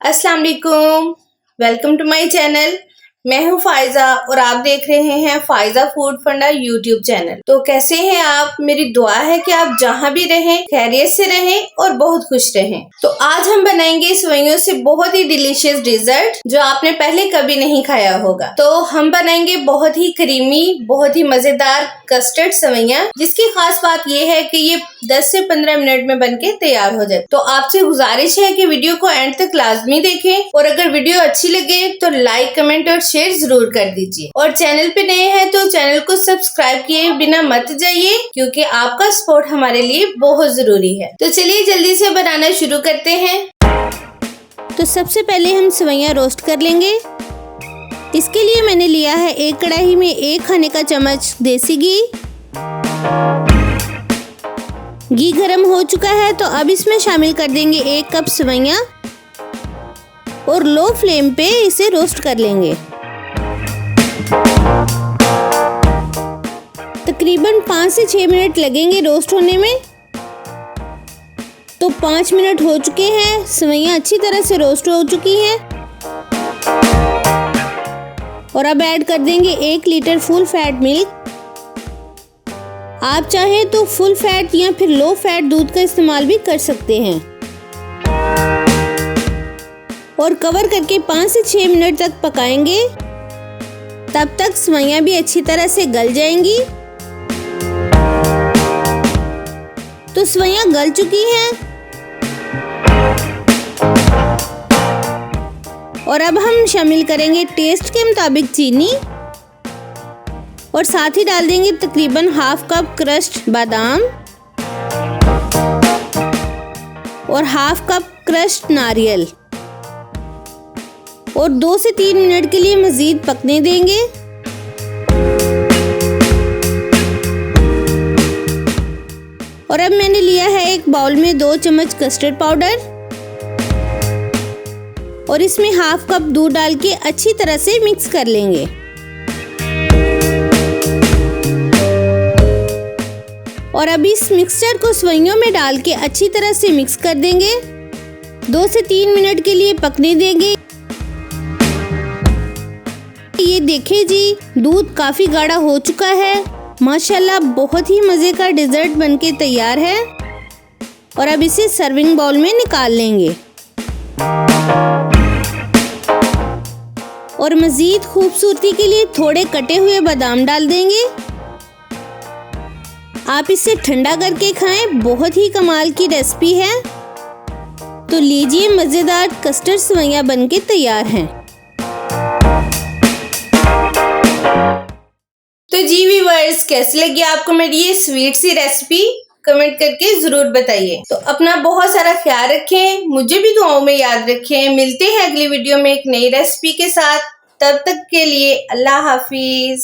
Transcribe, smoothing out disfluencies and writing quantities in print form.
अस्सलाम वालेकुम, welcome to my channel. मैं हूँ फायजा और आप देख रहे हैं फायजा फूड फंडा यूट्यूब चैनल। तो कैसे हैं आप? मेरी दुआ है कि आप जहाँ भी रहें खैरियत से रहें और बहुत खुश रहें। तो आज हम बनाएंगे सेवइयों से बहुत ही डिलीशियस डिजर्ट जो आपने पहले कभी नहीं खाया होगा। तो हम बनाएंगे बहुत ही क्रीमी, बहुत ही मजेदार कस्टर्ड सेवइयां, जिसकी खास बात ये है कि ये 10 से 15 मिनट में बनके तैयार हो जाए। तो आपसे गुजारिश है कि वीडियो को एंड तक लाजमी देखें और अगर वीडियो अच्छी लगे तो लाइक, कमेंट और शेयर जरूर कर दीजिए। और चैनल पे नए हैं तो चैनल को सब्सक्राइब किए बिना मत जाइए, क्योंकि आपका सपोर्ट हमारे लिए बहुत जरूरी है। तो चलिए जल्दी से बनाना शुरू करते हैं। तो सबसे पहले हम सेवइयां रोस्ट कर लेंगे। इसके लिए मैंने लिया है एक कढ़ाई में 1 खाने का चम्मच देसी घी। घी गरम हो चुका है तो अब इसमें शामिल कर देंगे 1 कप सेवइयां और लो फ्लेम पे इसे रोस्ट कर लेंगे। तकरीबन 5 से 6 मिनट लगेंगे रोस्ट होने में। तो 5 मिनट हो चुके हैं, सेवइयां अच्छी तरह से रोस्ट हो चुकी हैं। और अब ऐड कर देंगे 1 लीटर फुल फैट मिल्क। आप चाहें तो फुल फैट या फिर लो फैट दूध का इस्तेमाल भी कर सकते हैं। और कवर करके 5 से 6 मिनट तक पकाएंगे। तब तक सेवइयां भी अच्छी तरह से गल जाएंगी। तो सेवइयां गल चुकी हैं और अब हम शामिल करेंगे टेस्ट के मुताबिक चीनी और साथ ही डाल देंगे तकरीबन हाफ कप क्रश्ड बादाम और हाफ कप क्रश्ड नारियल और 2 से 3 मिनट के लिए मजीद पकने देंगे। और अब मैंने लिया है एक बाउल में 2 चम्मच कस्टर्ड पाउडर और इसमें हाफ कप दूध डाल के अच्छी तरह से मिक्स कर लेंगे। और अब इस मिक्सचर को सेवइयों में डाल के अच्छी तरह से मिक्स कर देंगे। 2 से 3 मिनट के लिए पकने देंगे। ये देखिए जी, दूध काफी गाढ़ा हो चुका है। माशाल्लाह बहुत ही मजे का डिजर्ट बनके तैयार है। और अब इसे सर्विंग बाउल में निकाल लेंगे। और मजीद खूबसूरती के लिए थोड़े कटे हुए बादाम डाल देंगे। आप इसे ठंडा करके खाएं, बहुत ही कमाल की रेसिपी है। तो लीजिए, मजेदार कस्टर्ड सेवइयां बनके तैयार हैं। तो जी व्यूअर्स, कैसी लगी आपको मेरी ये स्वीट सी रेसिपी? कमेंट करके जरूर बताइए। तो अपना बहुत सारा ख्याल रखें, मुझे भी दुआओं में याद रखें। मिलते हैं अगली वीडियो में एक नई रेसिपी के साथ। तब तक के लिए अल्लाह हाफिज।